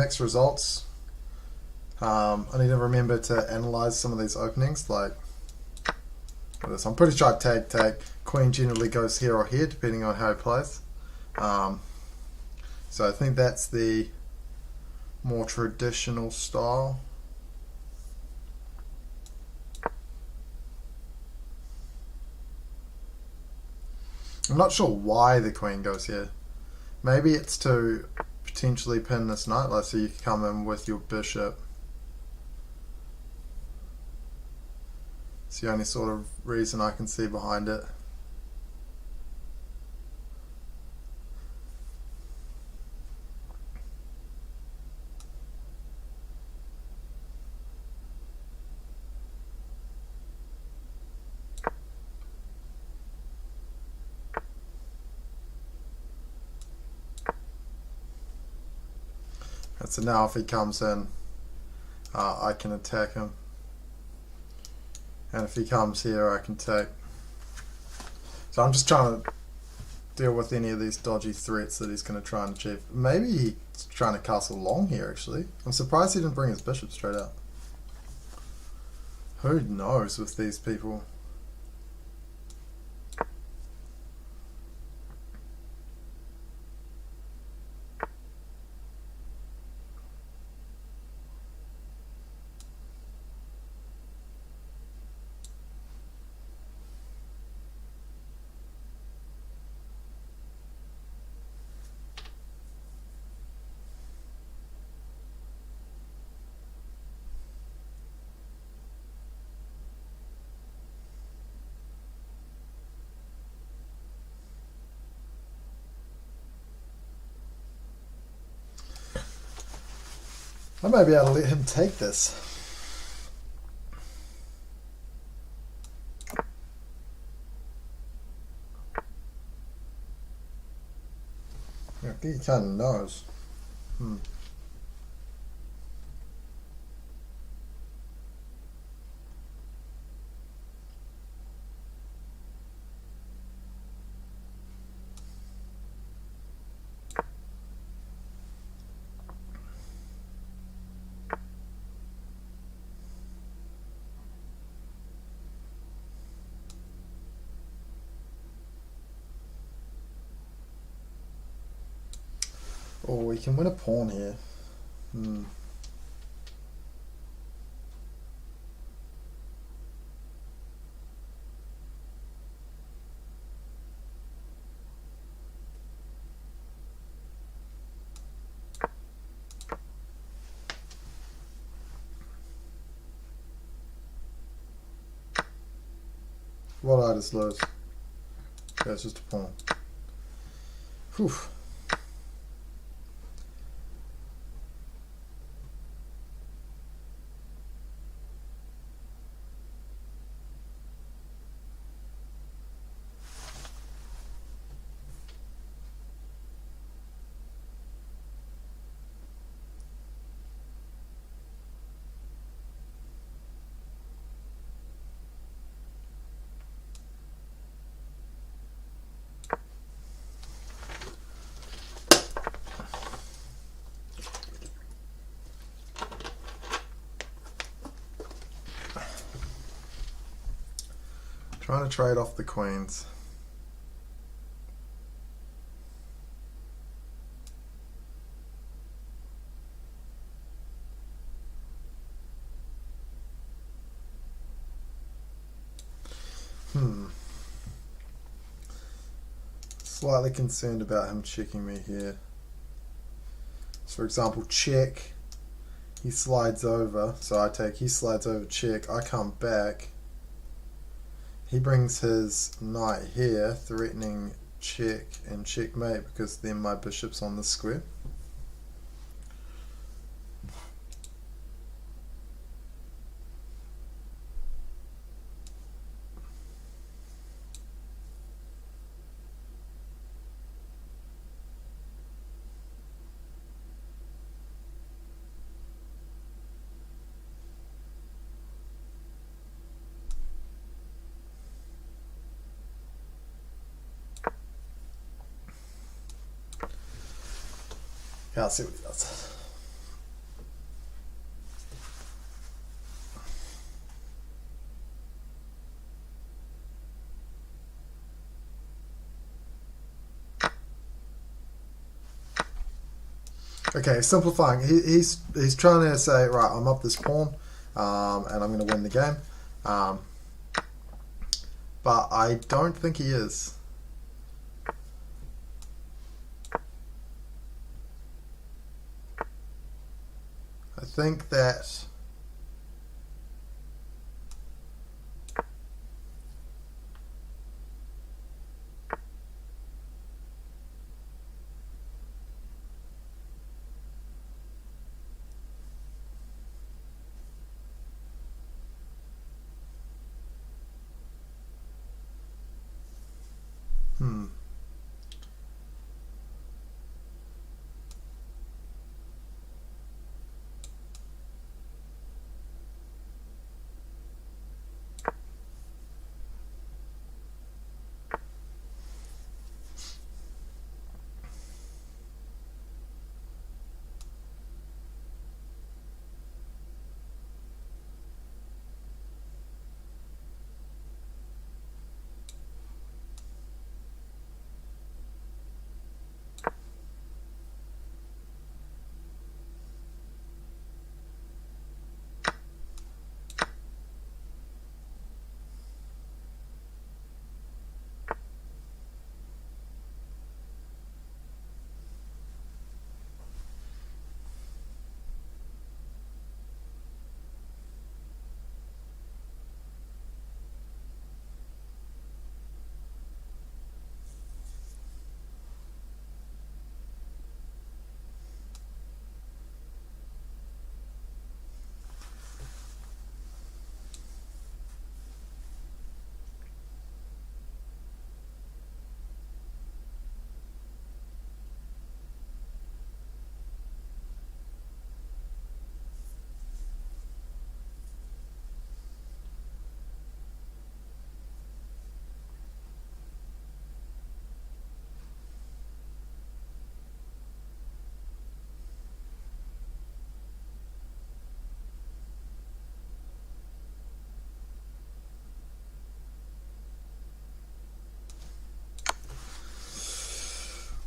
mixed results. I need to remember to analyze some of these openings. Like this, I'm pretty sure I tag. Queen generally goes here or here, depending on how he plays. So I think that's the more traditional style. I'm not sure why the queen goes here. Maybe it's to potentially pin this knight, like so you can come in with your bishop. It's the only sort of reason I can see behind it. So now if he comes in, I can attack him. And if he comes here, I can take. So I'm just trying to deal with any of these dodgy threats that he's going to try and achieve. Maybe he's trying to castle long here, actually. I'm surprised he didn't bring his bishop straight out. Who knows with these people? I might be able to let him take this. I think he kind of knows. Oh, we can win a pawn here. What I just lose? Yeah, it's just a pawn. Whew. Trying to trade off the queens. Slightly concerned about him checking me here. So for example, check. He slides over, so I take. He slides over, check. I come back. He brings his knight here, threatening check and checkmate because then my bishop's on the square. Yeah, I'll see what he does. Okay, simplifying. He's trying to say, right, I'm up this pawn, and I'm going to win the game. But I don't think he is. I think that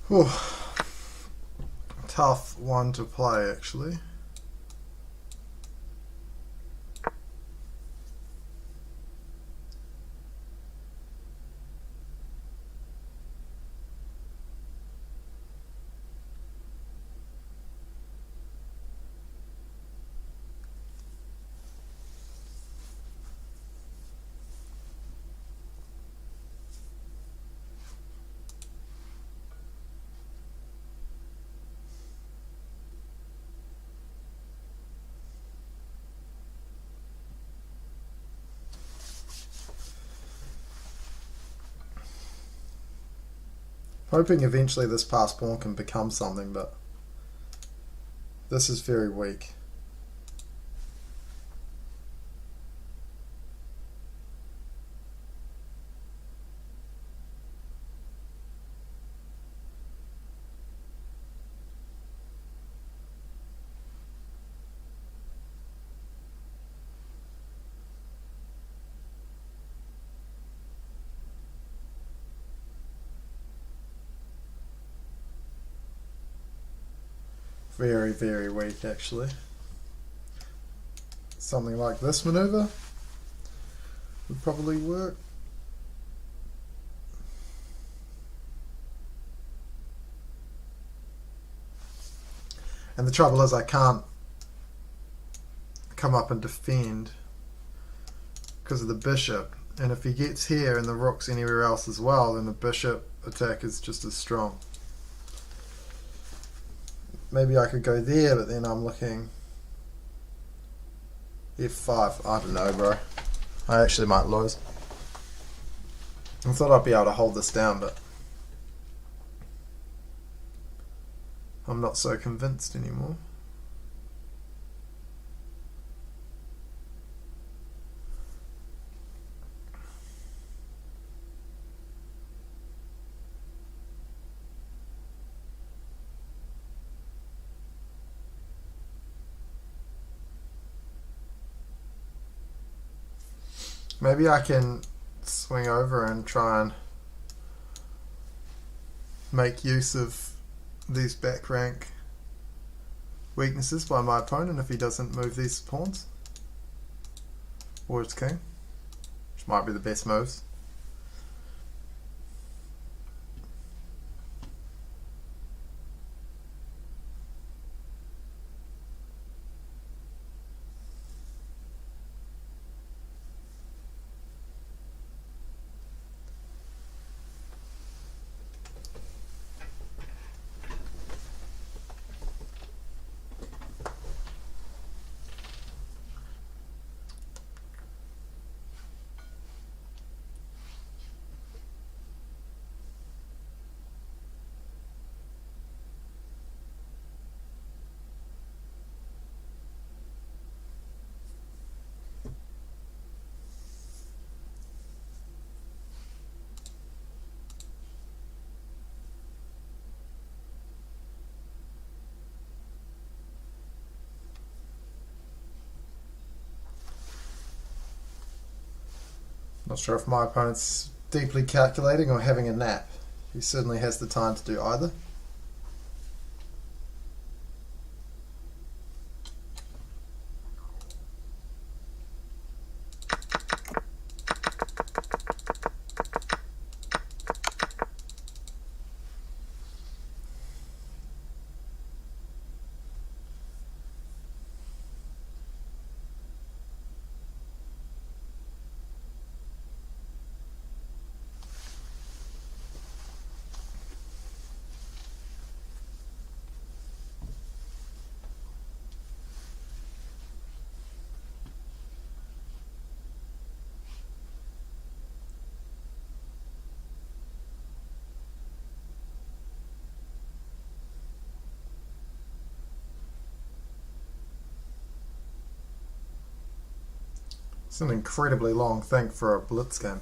whew, tough one to play, actually. Hoping eventually this passed pawn can become something, but this is very weak. Very, very weak, actually. Something like this maneuver would probably work. And the trouble is I can't come up and defend because of the bishop. And if he gets here and the rook's anywhere else as well, then the bishop attack is just as strong. Maybe I could go there, but then I'm looking f5. I don't know, bro. I actually might lose. I thought I'd be able to hold this down, but I'm not so convinced anymore. Maybe I can swing over and try and make use of these back rank weaknesses by my opponent if he doesn't move these pawns. Or its king, which might be the best moves. Not sure if my opponent's deeply calculating or having a nap. He certainly has the time to do either. It's an incredibly long thing for a blitz game.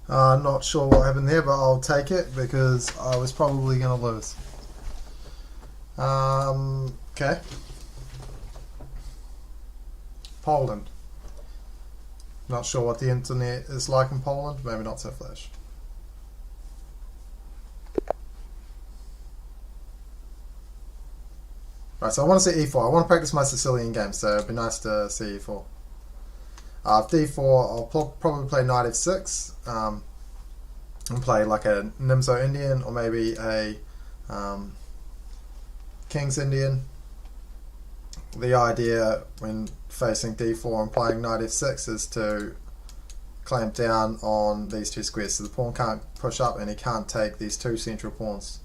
Not sure what happened there, but I'll take it because I was probably going to lose. Okay. Poland. Not sure what the internet is like in Poland. Maybe not so flash. Right, so I want to see e4. I want to practice my Sicilian game, so it'd be nice to see e4. D4, I'll probably play knight f6 and play like a Nimzo Indian or maybe a King's Indian. The idea when facing d4 and playing knight f6 is to clamp down on these two squares, so the pawn can't push up and he can't take these two central pawns.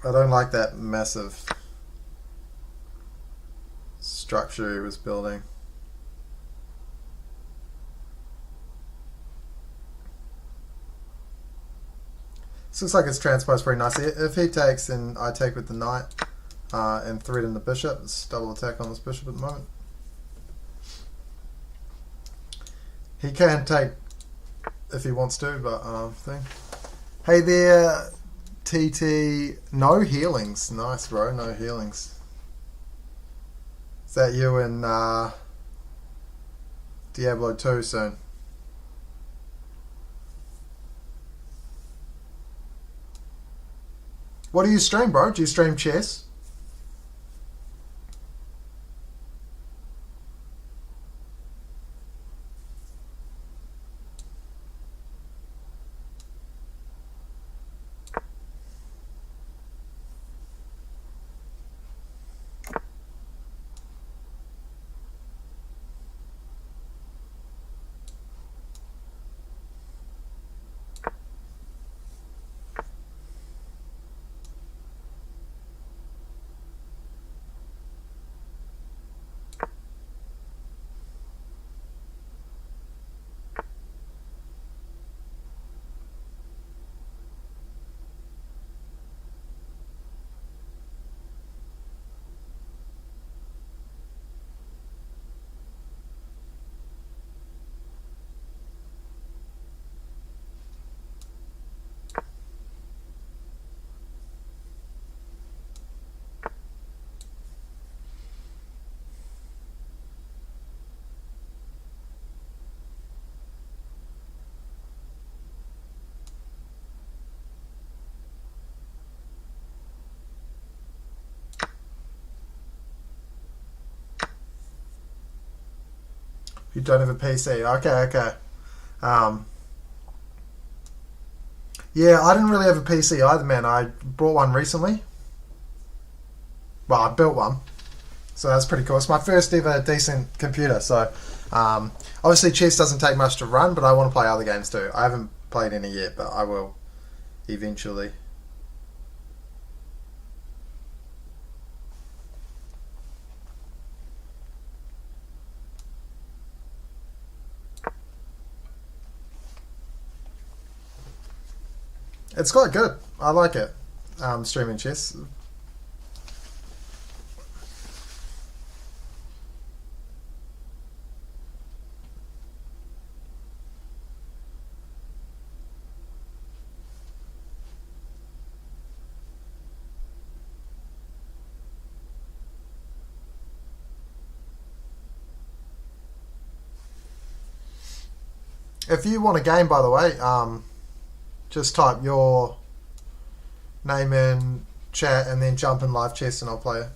I don't like that massive structure he was building. This looks like it's transposed pretty nicely. If he takes, then I take with the knight and threaten the bishop. It's double attack on this bishop at the moment. He can take if he wants to, but thing. Hey there, TT. No healings. Nice, bro. No healings. Is that you in Diablo 2 soon? What do you stream, bro? Do you stream chess? You don't have a PC. Okay. Yeah, I didn't really have a PC either, man. I bought one recently. Well, I built one. So that's pretty cool. It's my first ever decent computer. So, obviously chess doesn't take much to run, but I want to play other games too. I haven't played any yet, but I will eventually. It's quite good. I like it. Streaming chess. If you want a game, by the way, just type your name in chat and then jump in live chess and I'll play it.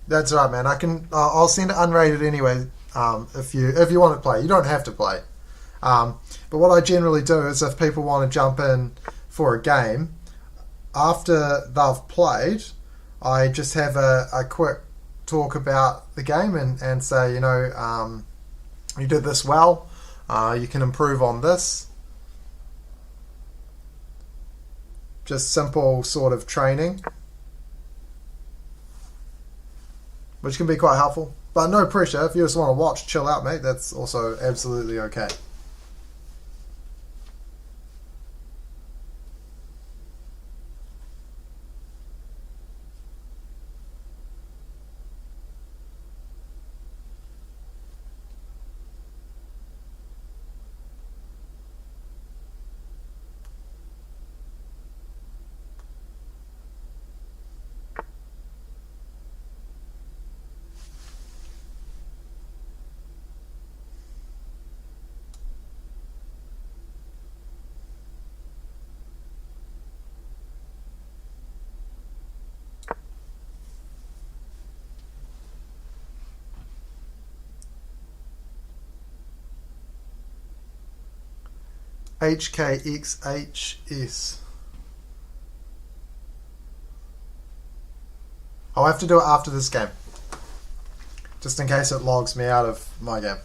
That's right, man. I can. I'll send it unrated anyway. If you want to play, you don't have to play. But what I generally do is, if people want to jump in for a game, after they've played, I just have a quick talk about the game and say, you did this well. You can improve on this. Just simple sort of training, which can be quite helpful. But no pressure. If you just want to watch, chill out, mate, that's also absolutely okay. HKXHS. I'll have to do it after this game, just in case it logs me out of my game.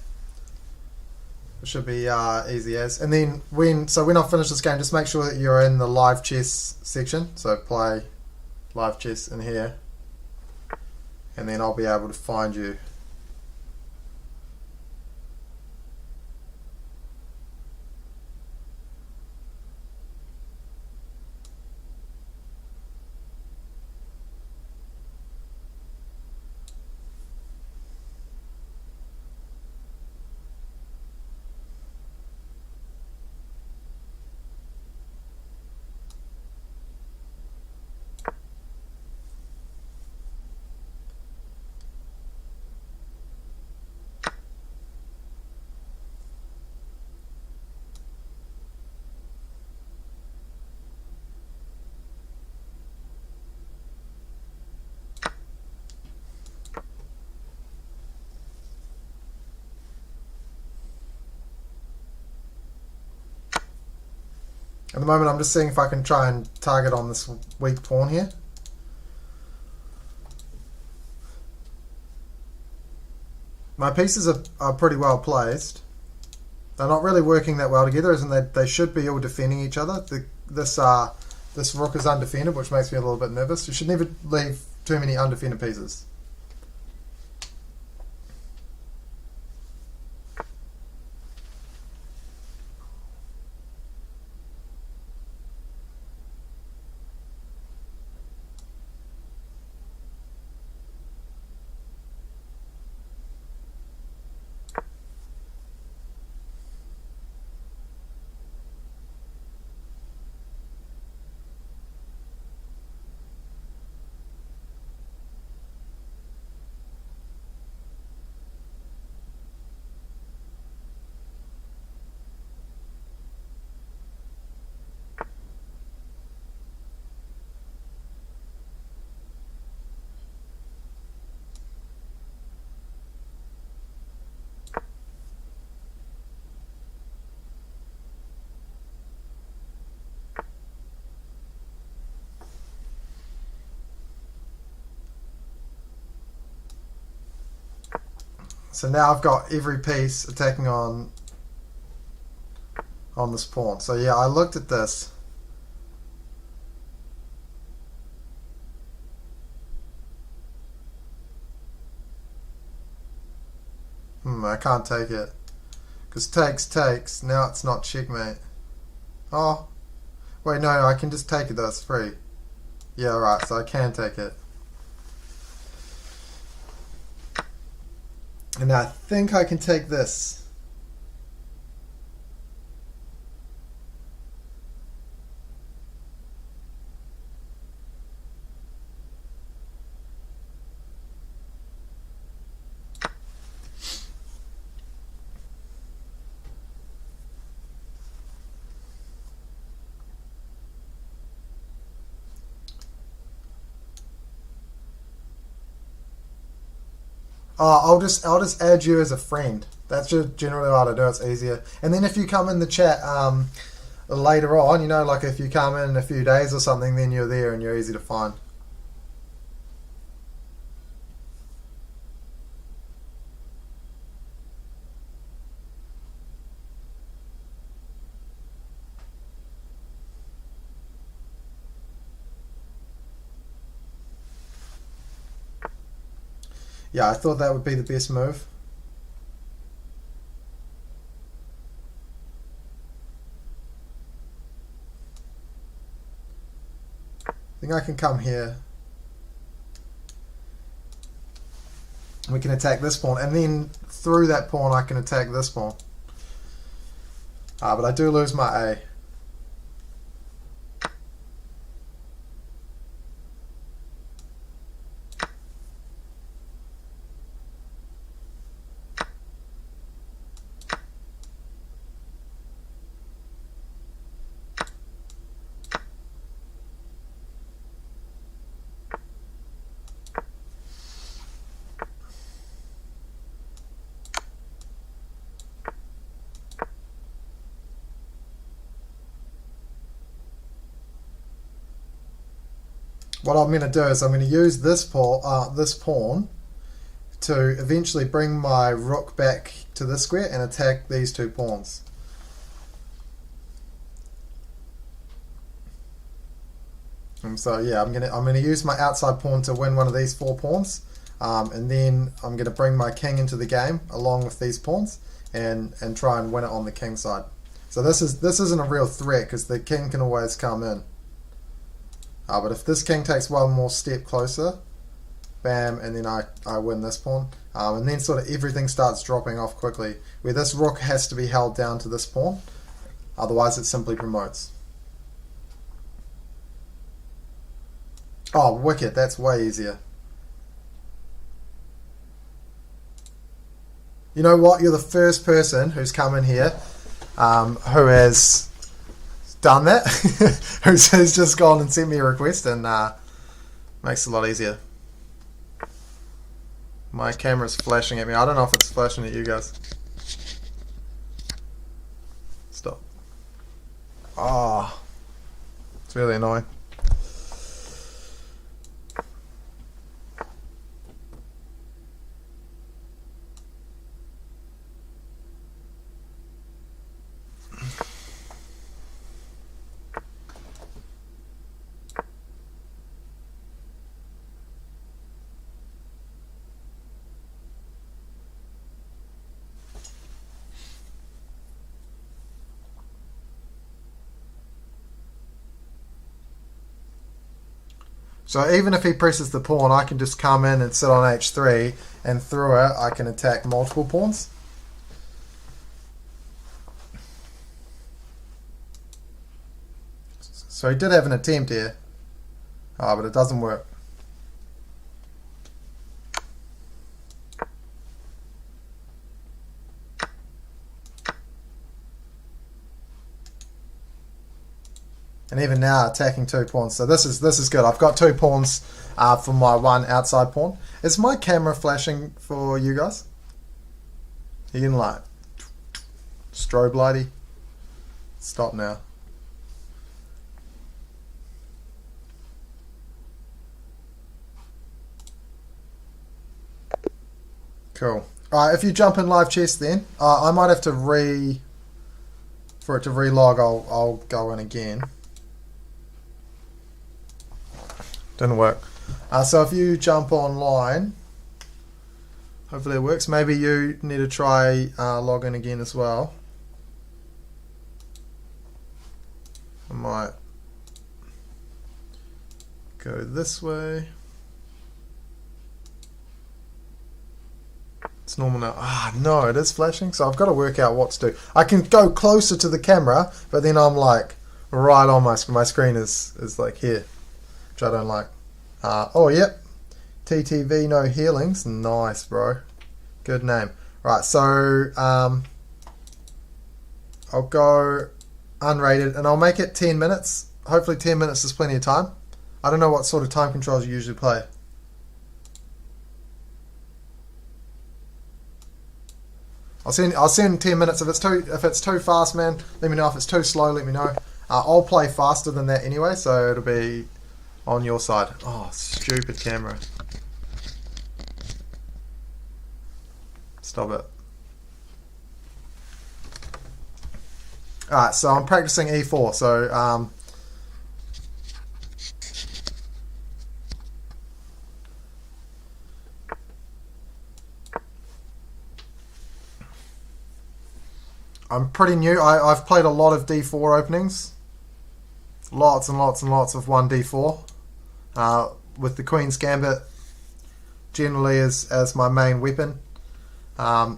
It should be easy as. And then when I finish this game, just make sure that you're in the live chess section. So play live chess in here, and then I'll be able to find you. At the moment, I'm just seeing if I can try and target on this weak pawn here. My pieces are pretty well placed. They're not really working that well together, as in they should be all defending each other. This rook is undefended, which makes me a little bit nervous. You should never leave too many undefended pieces. So now I've got every piece attacking on this pawn. So yeah, I looked at this. I can't take it. Because takes. Now it's not checkmate. Oh. Wait, no, I can just take it though, it's free. Yeah, right, so I can take it. And I think I can take this. I'll just add you as a friend. That's just generally what I do. It's easier. And then if you come in the chat later on, you know, like if you come in a few days or something, then you're there and you're easy to find. Yeah, I thought that would be the best move. I think I can come here. We can attack this pawn, and then through that pawn I can attack this pawn. But I do lose my A. what I'm going to do is I'm going to use this pawn to eventually bring my rook back to this square and attack these two pawns. And so yeah, I'm gonna use my outside pawn to win one of these 4 pawns, and then I'm gonna bring my king into the game along with these pawns and try and win it on the king side. So this isn't a real threat because the king can always come in. But if this king takes one more step closer, bam, and then I win this pawn. And then sort of everything starts dropping off quickly, where this rook has to be held down to this pawn, otherwise it simply promotes. Oh, wicked, that's way easier. You know what, you're the first person who's come in here who has done that, who's just gone and sent me a request, and makes it a lot easier. My camera's flashing at me. I don't know if it's flashing at you guys. Stop. Oh, it's really annoying. So even if he presses the pawn, I can just come in and sit on h3, and through it I can attack multiple pawns. So he did have an attempt here, but it doesn't work. And even now attacking 2 pawns. So this is good. I've got 2 pawns for my 1 outside pawn. Is my camera flashing for you guys? You can like strobe lighty. Stop now. Cool. Alright, if you jump in live chess then, I might have to for it to relog, I'll go in again. Didn't work. So if you jump online, hopefully it works. Maybe you need to try log in again as well. I might go this way. It's normal now. No, it is flashing, so I've got to work out what to do. I can go closer to the camera, but then I'm like right on my screen is like here, which I don't like. Oh, yep. TTV, no healings. Nice, bro. Good name. Right, so I'll go unrated, and I'll make it 10 minutes. Hopefully 10 minutes is plenty of time. I don't know what sort of time controls you usually play. I'll send 10 minutes. If it's too fast, man, let me know. If it's too slow, let me know. I'll play faster than that anyway, so it'll be on your side. Oh, stupid camera. Stop it. Alright, so I'm practicing e4. So I'm pretty new. I've played a lot of d4 openings. Lots and lots and lots of 1d4. With the Queen's Gambit generally as my main weapon. So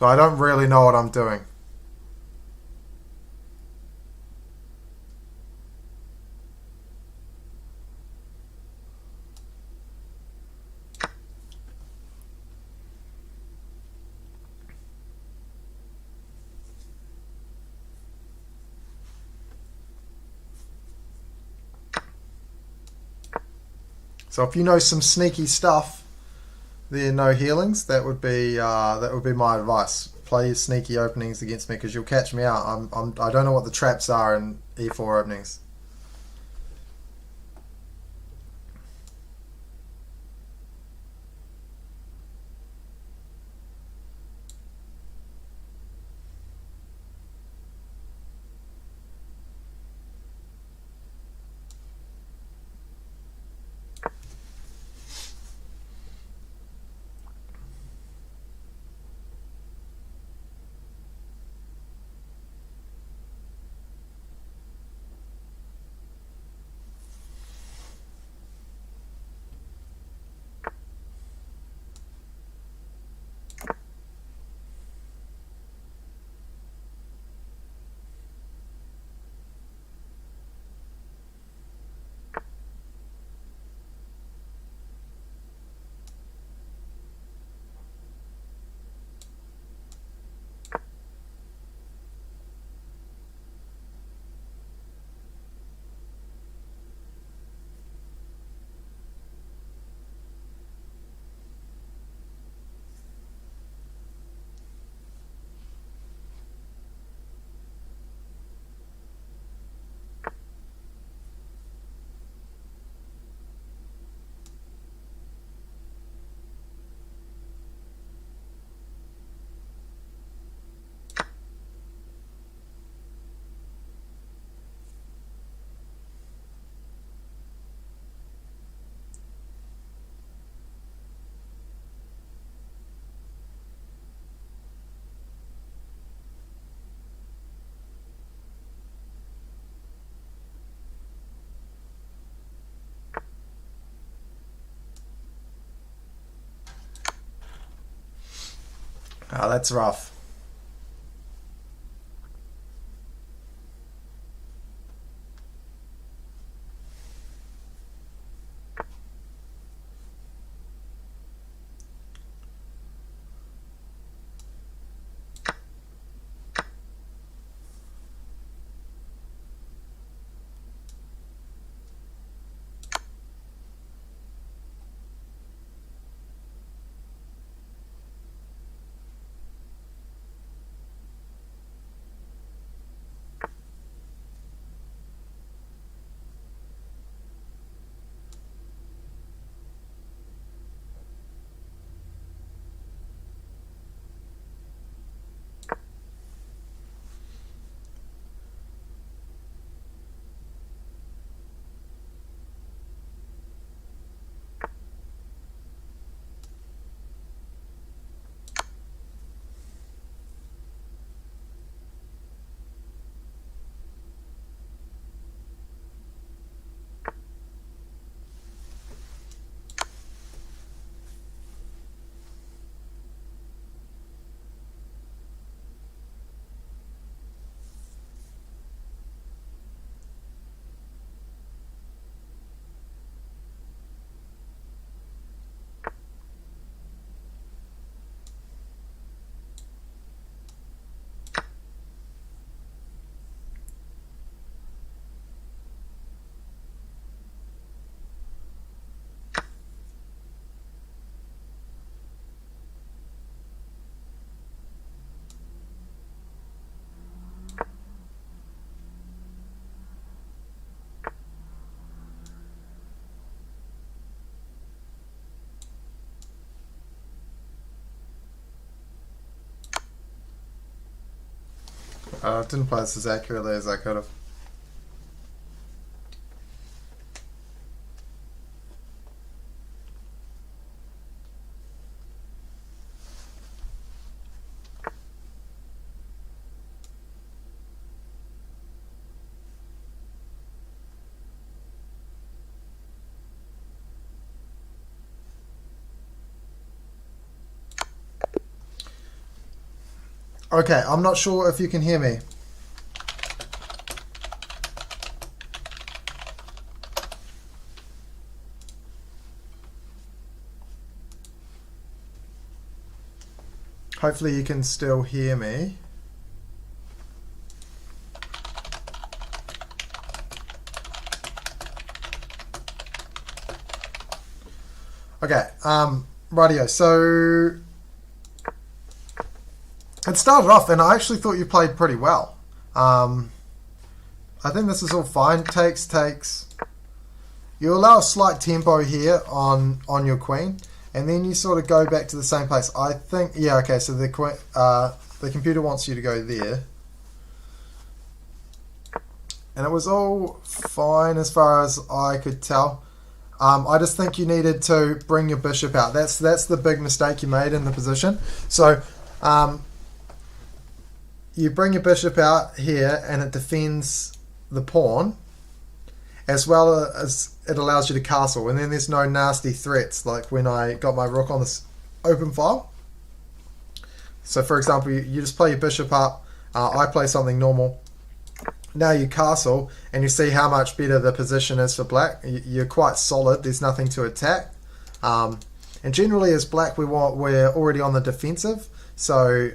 I don't really know what I'm doing. So if you know some sneaky stuff, There are no healings. That would be my advice. Play sneaky openings against me because you'll catch me out. I don't know what the traps are in E4 openings. Oh, that's rough. I didn't play this as accurately as I could have. Okay, I'm not sure if you can hear me. Hopefully you can still hear me. Okay, Rightio, so it started off, and I actually thought you played pretty well. I think this is all fine. Takes. You allow a slight tempo here on your queen, and then you sort of go back to the same place. I think, yeah, okay, so the computer wants you to go there. And it was all fine as far as I could tell. I just think you needed to bring your bishop out. That's the big mistake you made in the position. So you bring your bishop out here, and it defends the pawn, as well as it allows you to castle, and then there's no nasty threats like when I got my rook on this open file. So for example, you just play your bishop up, I play something normal. Now you castle, and you see how much better the position is for black. You're quite solid, there's nothing to attack. And generally as black we're already on the defensive, so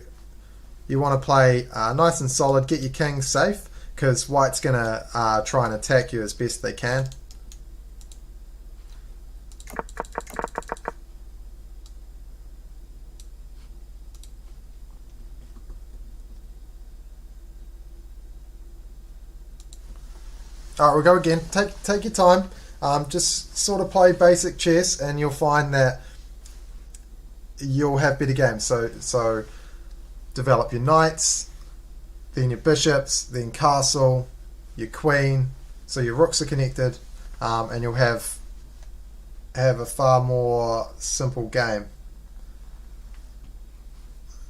you want to play nice and solid, get your king safe, because white's going to try and attack you as best they can. Alright, we'll go again. Take your time. Just sort of play basic chess, and you'll find that you'll have better games. So develop your knights, then your bishops, then castle, your queen, so your rooks are connected, and you'll have a far more simple game.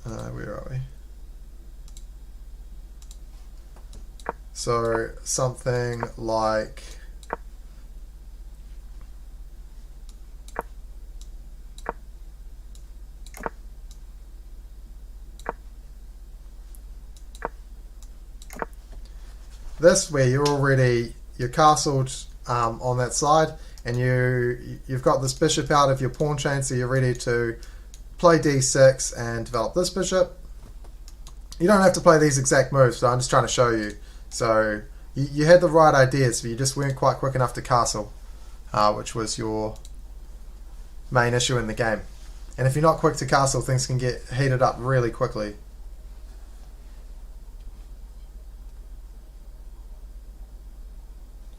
Where are we? So something like this, where you're castled on that side, and you've got this bishop out of your pawn chain, so you're ready to play d6 and develop this bishop. You don't have to play these exact moves, but I'm just trying to show you. So you had the right ideas, but you just weren't quite quick enough to castle, which was your main issue in the game. And if you're not quick to castle, things can get heated up really quickly.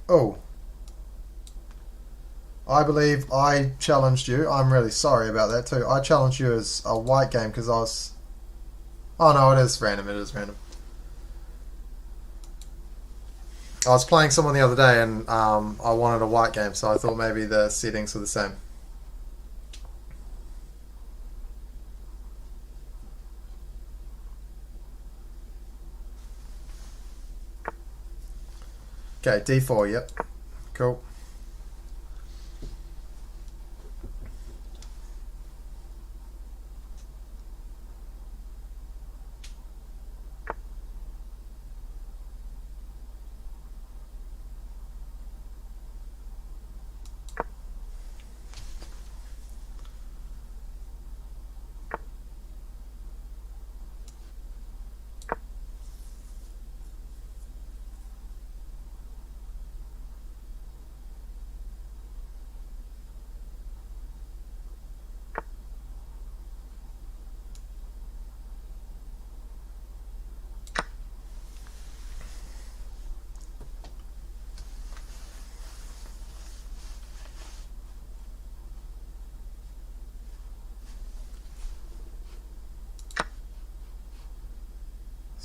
Oh, I believe I challenged you. I'm really sorry about that too. I challenged you as a white game because I was... Oh no, it is random. It is random. I was playing someone the other day, and I wanted a white game, so I thought maybe the settings were the same. Okay, d4, yep. Cool.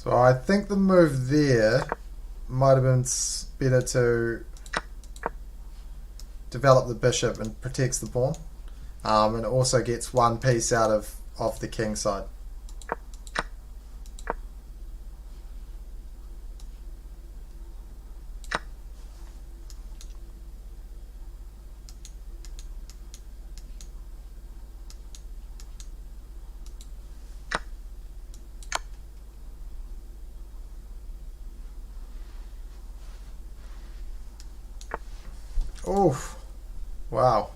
So I think the move there might have been better to develop the bishop and protects the pawn, and it also gets one piece out of the king side. Oof. Wow.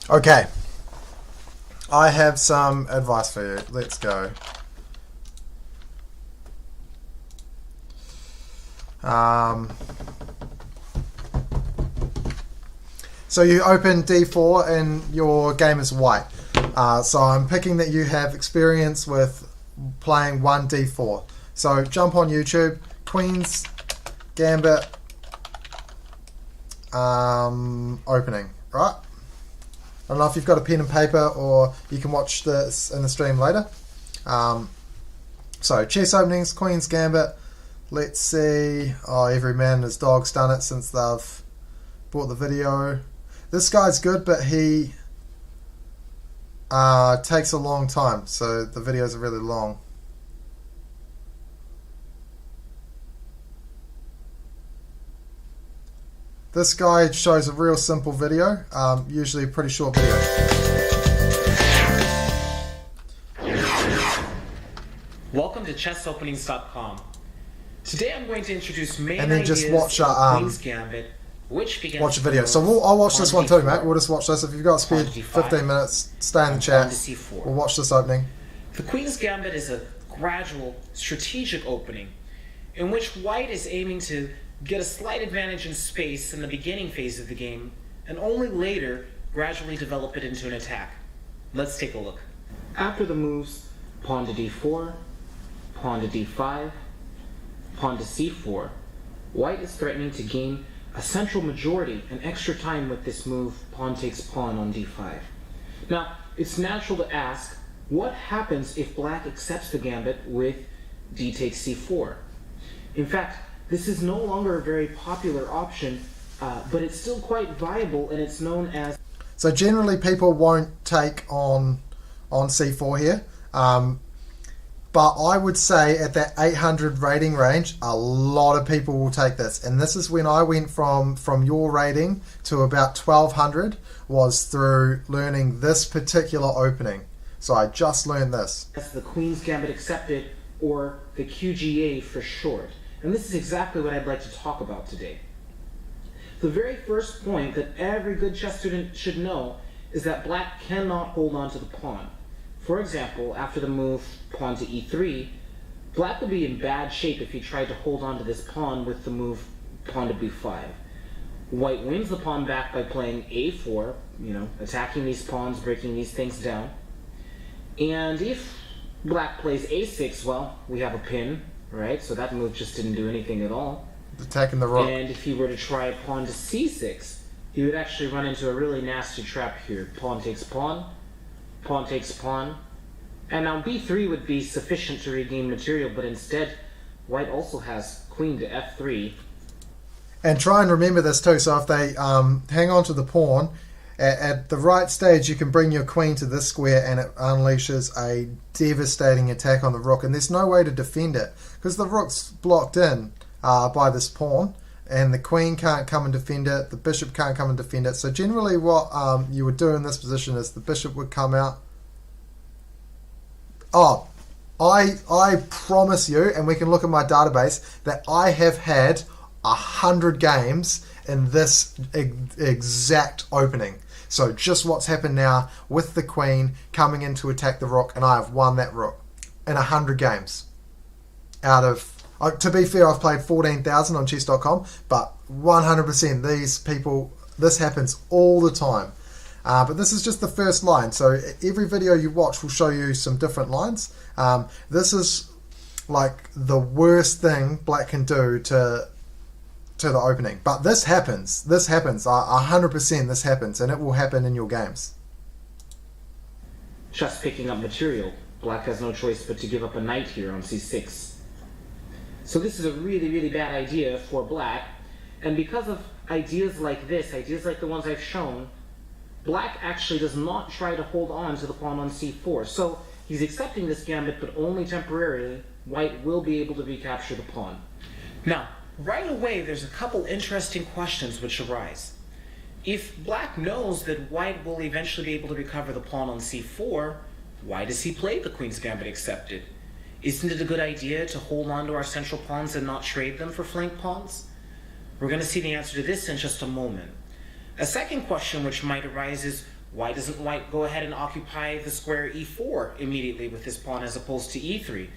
Okay. I have some advice for you. Let's go. So you open D4 and your game is white. So I'm picking that you have experience with playing 1D4. So jump on YouTube, Queen's Gambit opening, right? I don't know if you've got a pen and paper or you can watch this in the stream later. So chess openings, Queen's Gambit. Let's see. Oh, every man and his dog's done it since they've bought the video. This guy's good, but he takes a long time, so the videos are really long. This guy shows a real simple video, usually a pretty short video. Welcome to chessopenings.com. Today I'm going to introduce main and then ideas just watch of Queen's Gambit, which begins watch a video. So I'll watch this one too, mate. We'll just watch this. If you've got spare 15 minutes, stay in the chat. We'll watch this opening. The Queen's Gambit is a gradual, strategic opening in which white is aiming to get a slight advantage in space in the beginning phase of the game and only later gradually develop it into an attack. Let's take a look. After the moves pawn to d4, pawn to d5, pawn to c4, white is threatening to gain a central majority and extra time with this move, pawn takes pawn on d5. Now, it's natural to ask, what happens if black accepts the gambit with d takes c4? In fact, this is no longer a very popular option, but it's still quite viable, and it's known as... So generally people won't take on c4 here. But I would say at that 800 rating range, a lot of people will take this. And this is when I went from your rating to about 1200, was through learning this particular opening. So I just learned this. That's the Queen's Gambit Accepted, or the QGA for short. And this is exactly what I'd like to talk about today. The very first point that every good chess student should know is that black cannot hold on to the pawn. For example, after the move pawn to e3, black would be in bad shape if he tried to hold on to this pawn with the move pawn to b5. White wins the pawn back by playing a4, attacking these pawns, breaking these things down. And if black plays a6, well, we have a pin, right? So that move just didn't do anything at all. Attacking the rook. And if he were to try pawn to c6, he would actually run into a really nasty trap here. Pawn takes pawn, pawn takes pawn, and now b3 would be sufficient to regain material, but instead white also has queen to f3. And try and remember this too, so if they hang on to the pawn, at the right stage you can bring your queen to this square and it unleashes a devastating attack on the rook, and there's no way to defend it because the rook's blocked in by this pawn, and the queen can't come and defend it, the bishop can't come and defend it. So generally what you would do in this position is the bishop would come out. Oh, I promise you, and we can look at my database, that I have had 100 games in this exact opening. So just what's happened now with the queen coming in to attack the rook, and I have won that rook in 100 games. Out of, to be fair, I've played 14,000 on chess.com, but 100% these people, this happens all the time. But this is just the first line, so every video you watch will show you some different lines. This is like the worst thing black can do to the opening, but this happens. 100% this happens, and it will happen in your games. Just picking up material. Black has no choice but to give up a knight here on c6. So this is a really, really bad idea for black, and because of ideas like this, ideas like the ones I've shown, black actually does not try to hold on to the pawn on c4. So he's accepting this gambit, but only temporarily. White will be able to recapture the pawn. Now, right away, there's a couple interesting questions which arise. If black knows that white will eventually be able to recover the pawn on c4, why does he play the Queen's Gambit Accepted? Isn't it a good idea to hold on to our central pawns and not trade them for flank pawns? We're going to see the answer to this in just a moment. A second question which might arise is, Why doesn't white go ahead and occupy the square e4 immediately with his pawn as opposed to e3?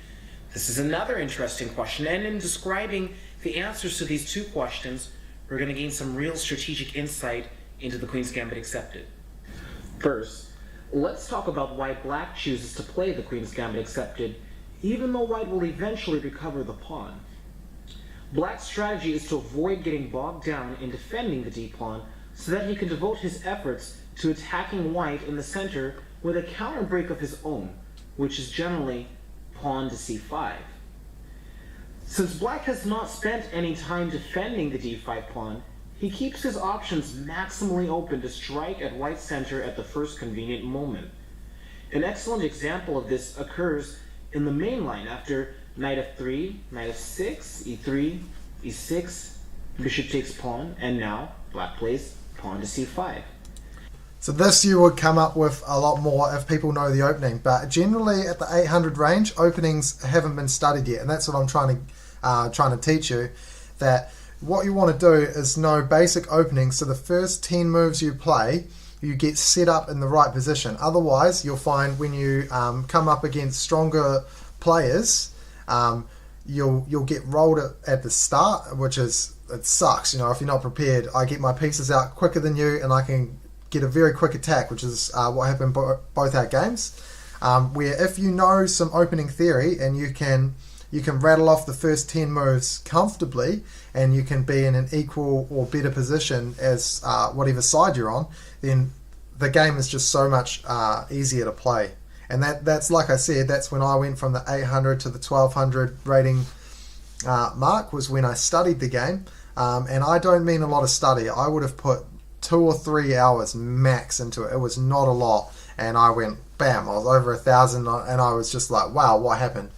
This is another interesting question, and in describing the answers to these two questions, we're going to gain some real strategic insight into the Queen's Gambit Accepted. First, let's talk about why black chooses to play the Queen's Gambit Accepted, even though white will eventually recover the pawn. Black's strategy is to avoid getting bogged down in defending the d-pawn so that he can devote his efforts to attacking white in the center with a counter break of his own, which is generally pawn to c5. Since black has not spent any time defending the d5 pawn, he keeps his options maximally open to strike at white's center at the first convenient moment. An excellent example of this occurs in the main line after knight f3, knight f6, e3, e6, bishop takes pawn, and now black plays pawn to c5. So this you would come up with a lot more if people know the opening, but generally at the 800 range, openings haven't been studied yet, and that's what I'm trying to teach you, that what you want to do is know basic openings, so the first 10 moves you play, you get set up in the right position. Otherwise, you'll find when you come up against stronger players, you'll get rolled at the start, which is, it sucks, if you're not prepared. I get my pieces out quicker than you, and I can get a very quick attack, which is what happened both our games, where if you know some opening theory and you can rattle off the first 10 moves comfortably, and you can be in an equal or better position as whatever side you're on, then the game is just so much easier to play. And that's like I said, that's when I went from the 800 to the 1200 rating mark, was when I studied the game. And I don't mean a lot of study. I would have put 2 or 3 hours max into it. It was not a lot, and I went bam, I was over 1,000, and I was just like, wow, what happened?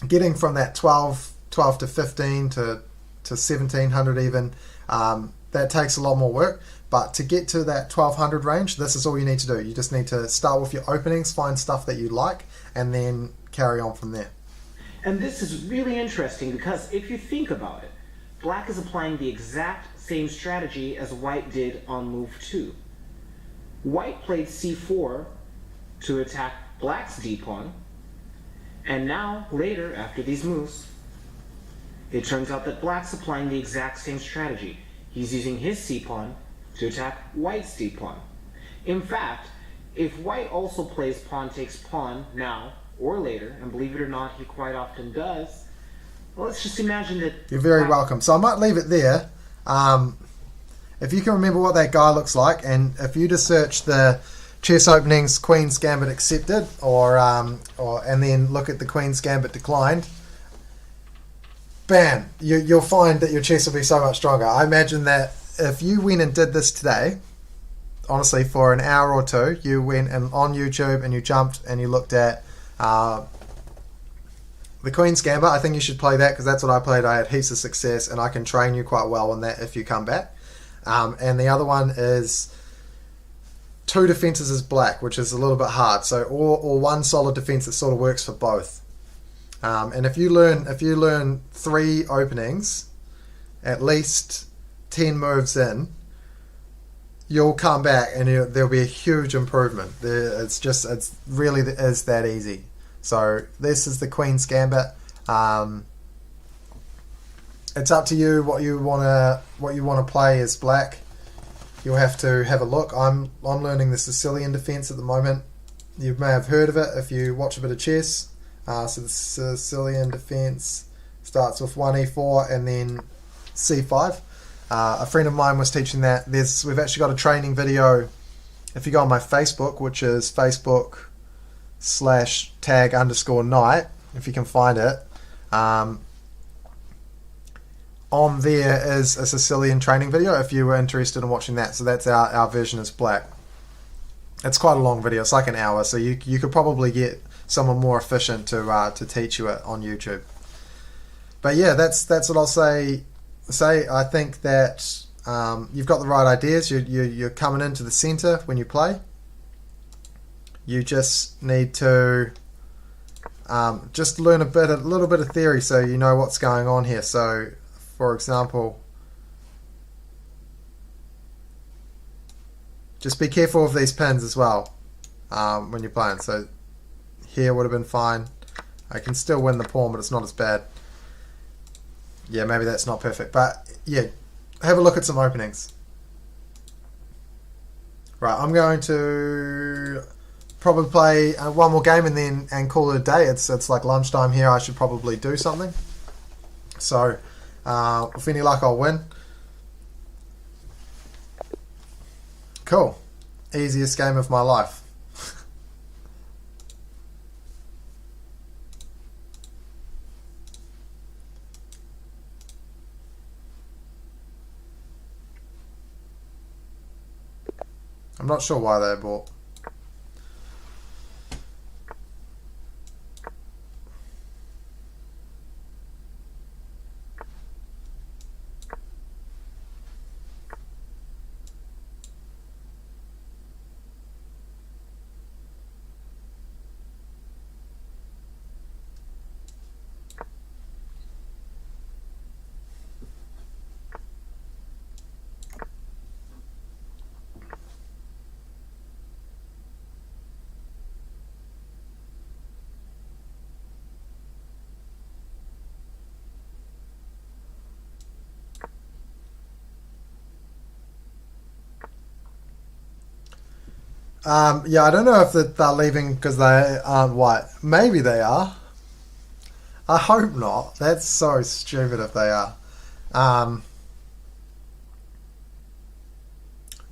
Getting from that 12 to 15 to 1700 even, that takes a lot more work. But to get to that 1200 range, this is all you need to do. You just need to start with your openings, find stuff that you like, and then carry on from there. And this is really interesting because if you think about it, black is applying the exact same strategy as white did on move 2. White played c4 to attack black's d-pawn, and now, later, after these moves, it turns out that black's applying the exact same strategy. He's using his c-pawn to attack white's d-pawn. In fact, if white also plays pawn takes pawn now or later, and believe it or not, he quite often does, well, let's just imagine that... You're very welcome. So I might leave it there. If you can remember what that guy looks like, and if you just search the chess openings Queen's Gambit Accepted, and then look at the Queen's Gambit Declined, bam, you'll find that your chess will be so much stronger. I imagine that if you went and did this today, honestly, for an hour or two, you went and on YouTube and you jumped and you looked at the Queen's Gambit, I think you should play that, because that's what I played. I had heaps of success, and I can train you quite well on that if you come back. And the other one is 2 defenses as black, which is a little bit hard. So or one solid defense that sort of works for both. And if you learn 3 openings, at least 10 moves in, you'll come back and there'll be a huge improvement. It's really is that easy. So this is the Queen's Gambit. It's up to you what you want to play as black. You'll have to have a look. I'm learning the Sicilian defense at the moment. You may have heard of it if you watch a bit of chess. So the Sicilian defense starts with 1e4 and then c5. A friend of mine was teaching that. We've actually got a training video. If you go on my Facebook, which is Facebook.com/tag_night, if you can find it, on there is a Sicilian training video if you were interested in watching that. So that's our version as black. It's quite a long video. It's like an hour, so you could probably get someone more efficient to teach you it on YouTube. But yeah, that's what I'll say. I think that you've got the right ideas. You're coming into the center when you play. You just need to just learn a little bit of theory so you know what's going on here. So, for example, Just be careful of these pins as well when you're playing. So here would have been fine. I can still win the pawn, but it's not as bad. Yeah, maybe that's not perfect. But yeah, have a look at some openings. Right, I'm going to probably play one more game and call it a day. It's like lunchtime here. I should probably do something. So with any luck, I'll win. Cool. Easiest game of my life. I'm not sure why they bought. Yeah, I don't know if they're leaving because they aren't white. Maybe they are. I hope not. That's so stupid if they are.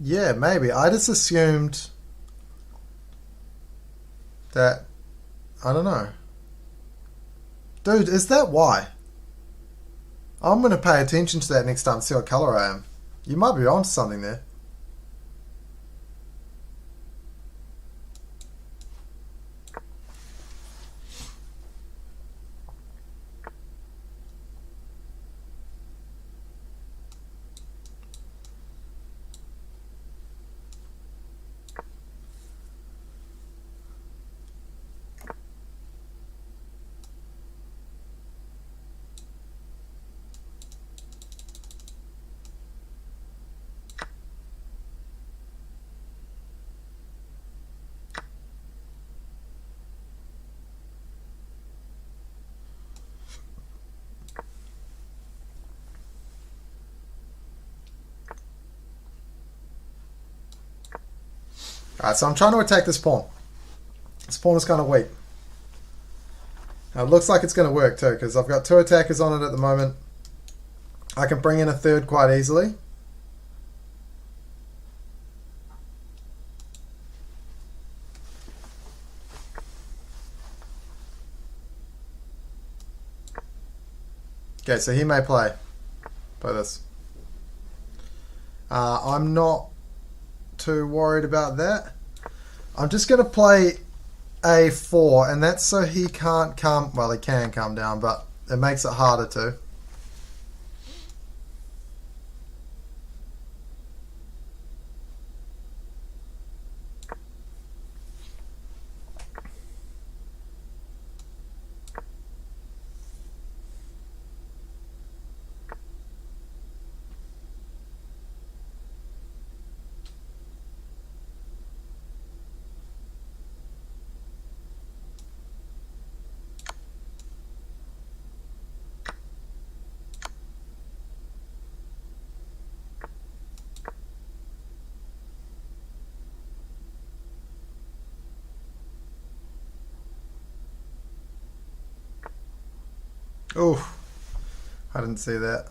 Yeah, maybe. I just assumed that... I don't know. Dude, is that why? I'm going to pay attention to that next time, see what colour I am. You might be onto something there. Alright, so I'm trying to attack this pawn. This pawn is kind of weak. Now, it looks like it's going to work too, because I've got two attackers on it at the moment. I can bring in a third quite easily. Okay, so he may play this. I'm not too worried about that. I'm just going to play a4, and that's so he can't come... Well, he can come down, but it makes it harder to. Oh, I didn't see that.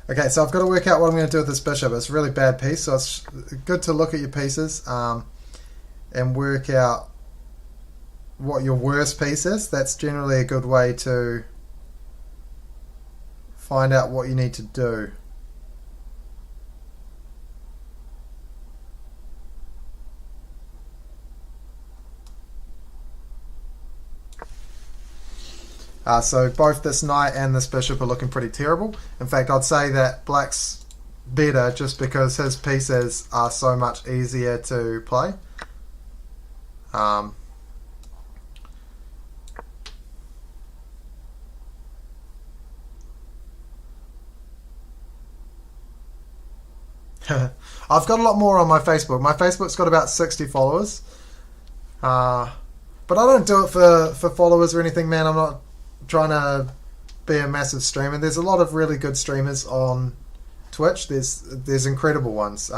Okay, so I've got to work out what I'm going to do with this bishop. It's a really bad piece, so it's good to look at your pieces and work out what your worst piece is. That's generally a good way to find out what you need to do. So both this knight and this bishop are looking pretty terrible. In fact, I'd say that black's better just because his pieces are so much easier to play. Um, I've got a lot more on my Facebook. My Facebook's got about 60 followers. But I don't do it for followers or anything, man. I'm not trying to be a massive streamer. There's a lot of really good streamers on Twitch. There's incredible ones.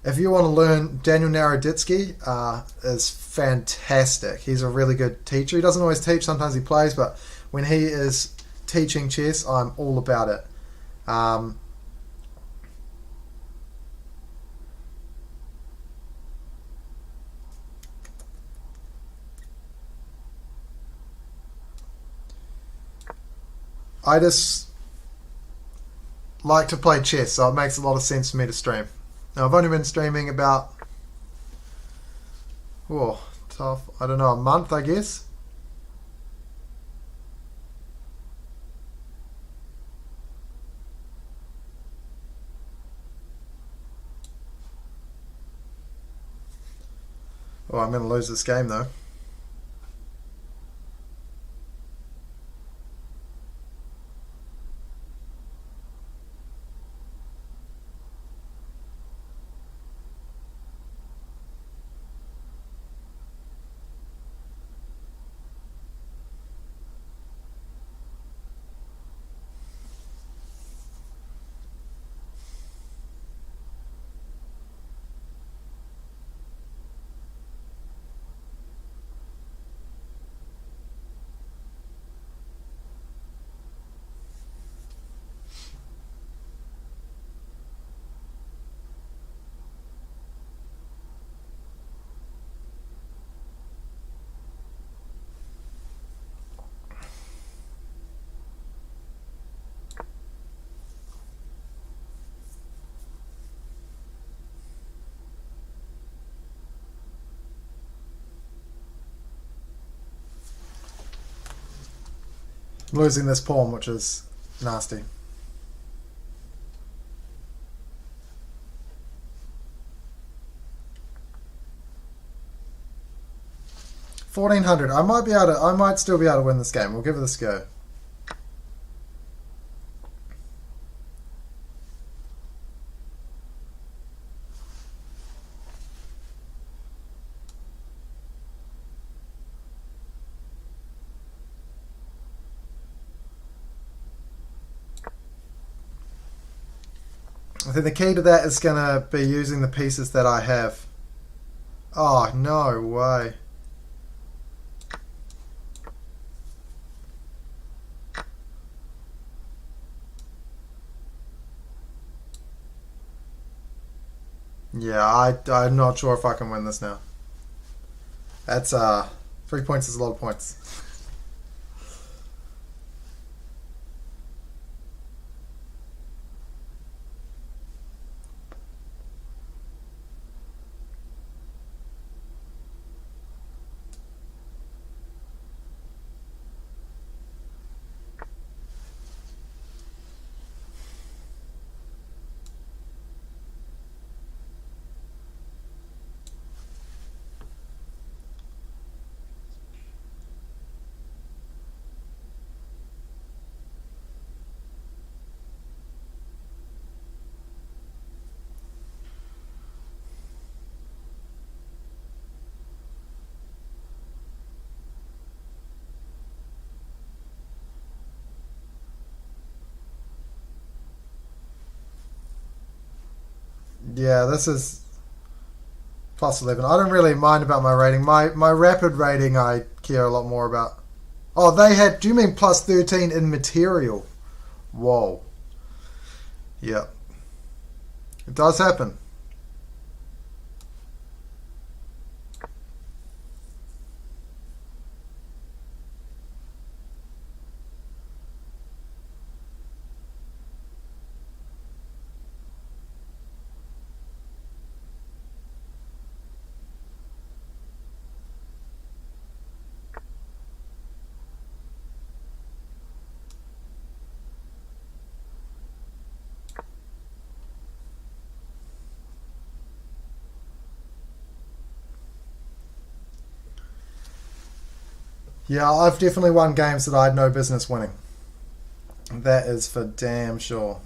If you want to learn, Daniel Naroditsky is fantastic. He's a really good teacher. He doesn't always teach. Sometimes he plays. But when he is teaching chess, I'm all about it. I just like to play chess, so it makes a lot of sense for me to stream. Now, I've only been streaming about, I don't know, a month, I guess. Oh, I'm going to lose this game, though. I'm losing this pawn, which is nasty. $1,400. I might still be able to win this game. We'll give it this go. I think the key to that is going to be using the pieces that I have. Oh, no way. Yeah, I'm not sure if I can win this now. That's 3 points is a lot of points. Yeah, this is plus 11. I don't really mind about my rating. My rapid rating I care a lot more about. Oh, they had... Do you mean plus 13 in material? Whoa. Yeah. It does happen. Yeah, I've definitely won games that I had no business winning. That is for damn sure.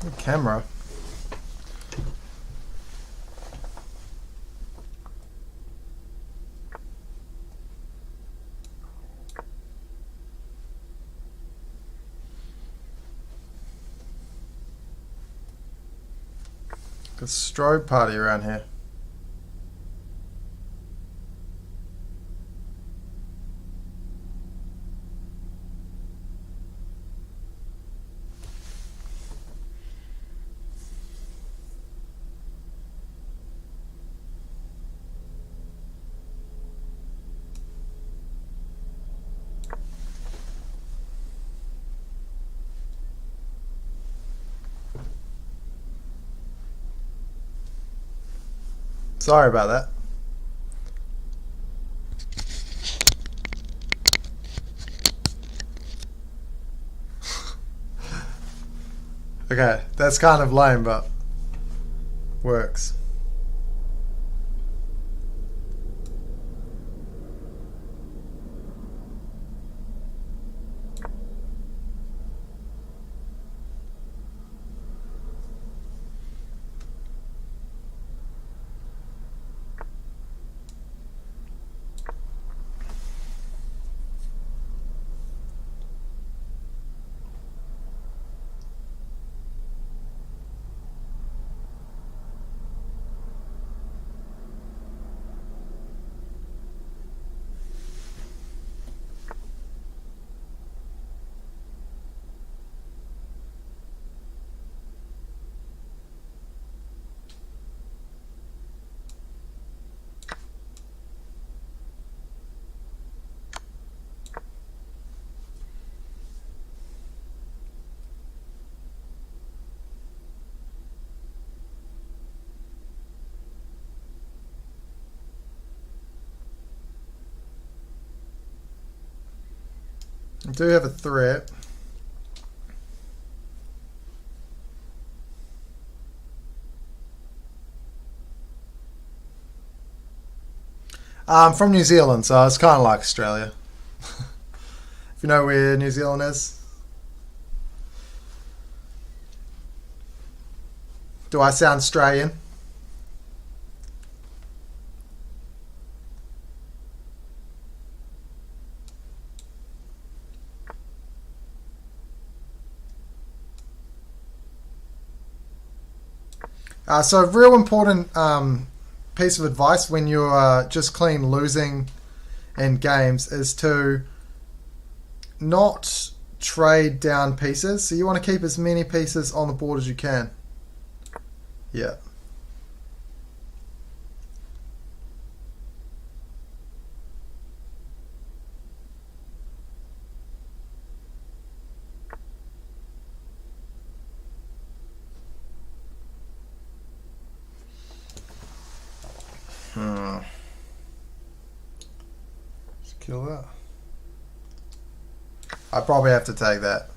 The camera. A strobe party around here. Sorry about that. Okay, that's kind of lame, but works. I do have a threat. I'm from New Zealand, so it's kind of like Australia. If you know where New Zealand is. Do I sound Australian? So a real important piece of advice when you're just clean losing in games is to not trade down pieces. So you want to keep as many pieces on the board as you can. Yeah. Just kill that. I probably have to take that.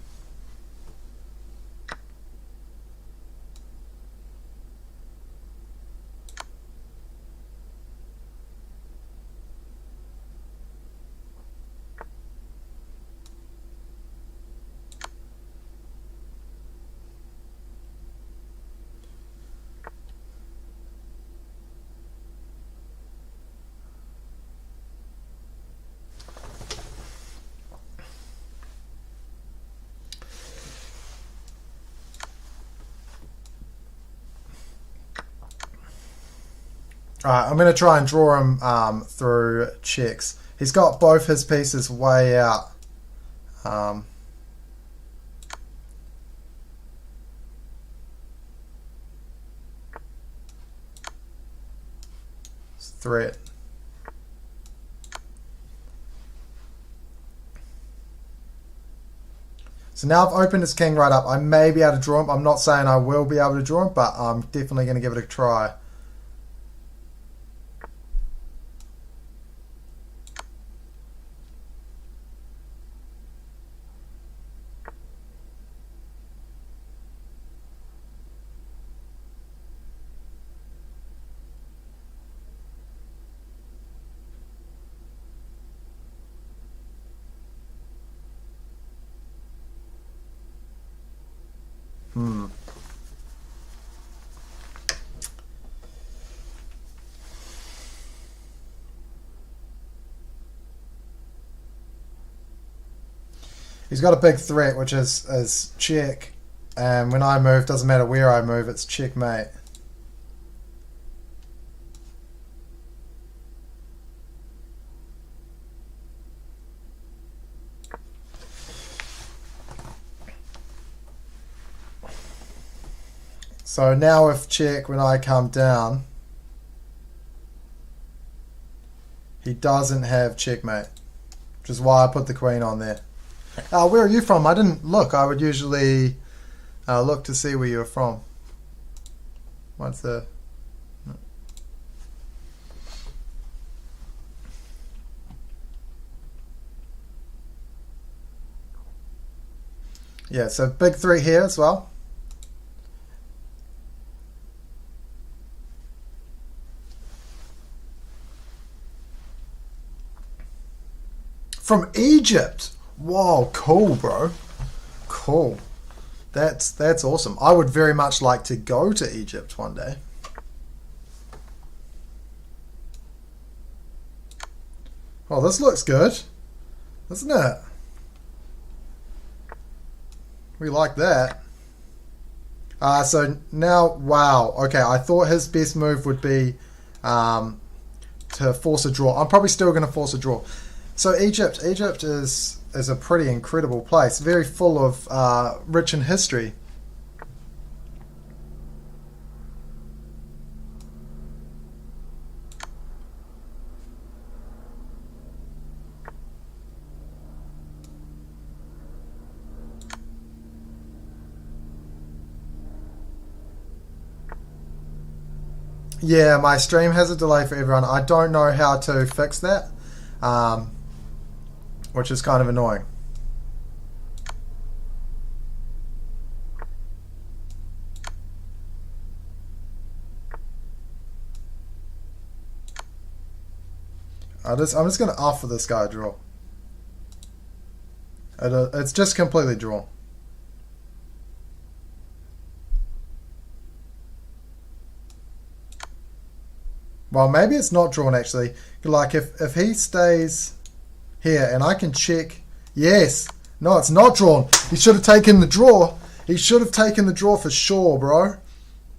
Alright, I'm going to try and draw him through checks. He's got both his pieces way out. Threat. So now I've opened his king right up. I may be able to draw him. I'm not saying I will be able to draw him, but I'm definitely going to give it a try. He's got a big threat, which is check. And when I move, doesn't matter where I move, it's checkmate. So now if check, when I come down, he doesn't have checkmate, which is why I put the queen on there. Where are you from? I didn't look. I would usually look to see where you're from. What's the... Yeah, so big three here as well. From Egypt. Whoa, cool, bro. Cool. That's awesome. I would very much like to go to Egypt one day. Oh, this looks good, doesn't it? We like that. So now, wow. Okay, I thought his best move would be to force a draw. I'm probably still going to force a draw. So Egypt is a pretty incredible place, very full of rich in history. Yeah, my stream has a delay for everyone. I don't know how to fix that, which is kind of annoying. I'm just going to offer this guy a draw. It's just completely drawn. Well, maybe it's not drawn actually. Like if he stays here and I can check. Yes. No, it's not drawn. He should have taken the draw. He should have taken the draw for sure, bro.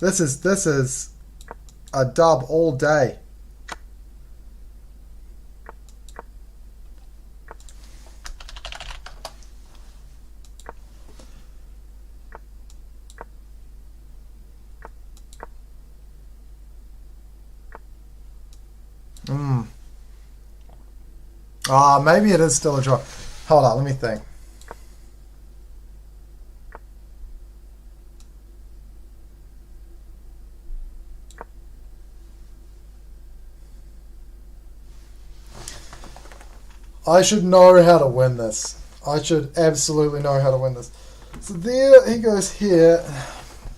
This is a dub all day. Maybe it is still a draw. Hold on, let me think. I should know how to win this. I should absolutely know how to win this. So there he goes here.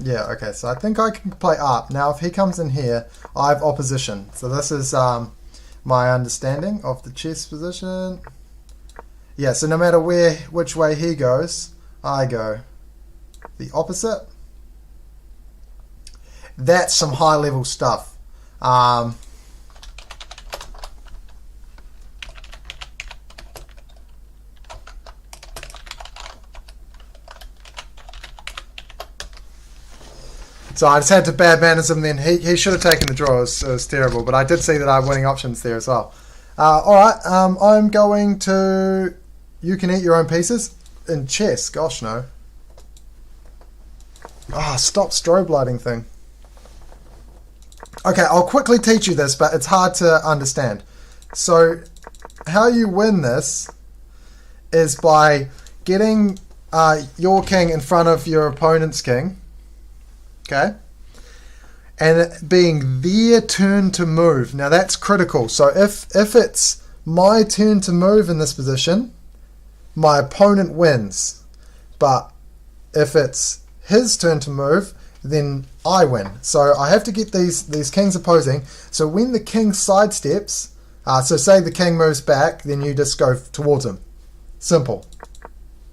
Yeah, okay, so I think I can play up. Now if he comes in here, I have opposition. So this is my understanding of the chess position. Yeah, so no matter which way he goes, I go the opposite. That's some high level stuff. So I just had to bad manners him then. He should have taken the draw. It was terrible. But I did see that I have winning options there as well. Alright, I'm going to... You can eat your own pieces? In chess? Gosh, no. Stop strobe lighting thing. Okay, I'll quickly teach you this, but it's hard to understand. So, how you win this is by getting your king in front of your opponent's king. Okay? And it being their turn to move. Now that's critical. So if it's my turn to move in this position, my opponent wins. But if it's his turn to move, then I win. So I have to get these kings opposing. So when the king sidesteps, so say the king moves back, then you just go towards him. Simple.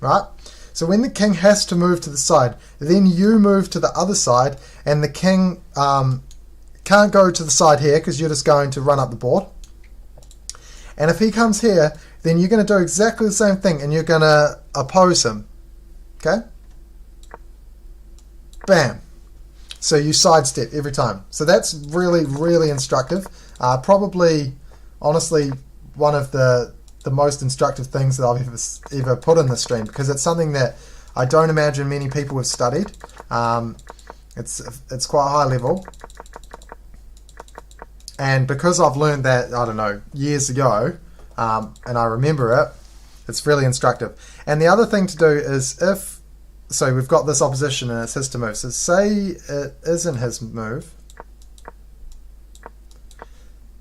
Right? So when the king has to move to the side, then you move to the other side, and the king can't go to the side here because you're just going to run up the board. And if he comes here, then you're going to do exactly the same thing, and you're going to oppose him. Okay? Bam. So you sidestep every time. So that's really, really instructive. Probably, honestly, one of the most instructive things that I've ever put in this stream, because it's something that I don't imagine many people have studied. It's quite high level, and because I've learned that, I don't know, years ago, and I remember it, it's really instructive. And the other thing to do is so we've got this opposition and it's his to move. So say it isn't his move,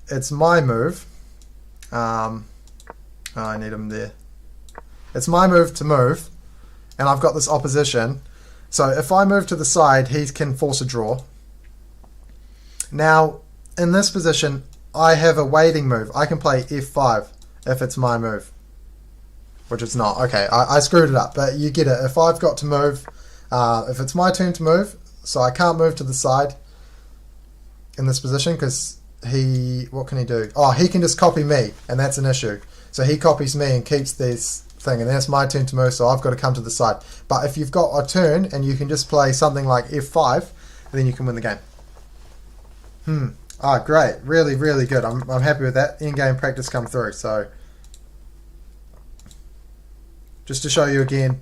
it's my move. I need him there. It's my move to move, and I've got this opposition. So if I move to the side, he can force a draw. Now, in this position, I have a waiting move. I can play f5 if it's my move, which it's not. Okay, I screwed it up, but you get it. If I've got to move, if it's my turn to move, so I can't move to the side in this position because what can he do? Oh, he can just copy me, and that's an issue. So he copies me and keeps this thing, and then it's my turn to move, so I've got to come to the side. But if you've got a turn and you can just play something like f5, then you can win the game. Great. Really, really good. I'm happy with that. In-game practice come through. So just to show you again,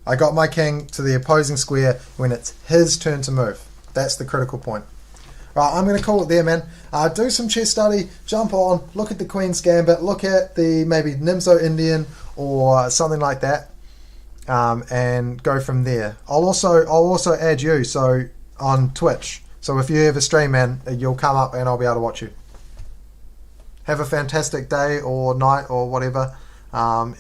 I got my king to the opposing square when it's his turn to move. That's the critical point. Right, I'm going to call it there, man. Do some chess study, jump on, look at the Queen's Gambit, look at the maybe Nimzo Indian or something like that, and go from there. I'll also add you on Twitch. So if you have a stream, man, you'll come up and I'll be able to watch you. Have a fantastic day or night or whatever, and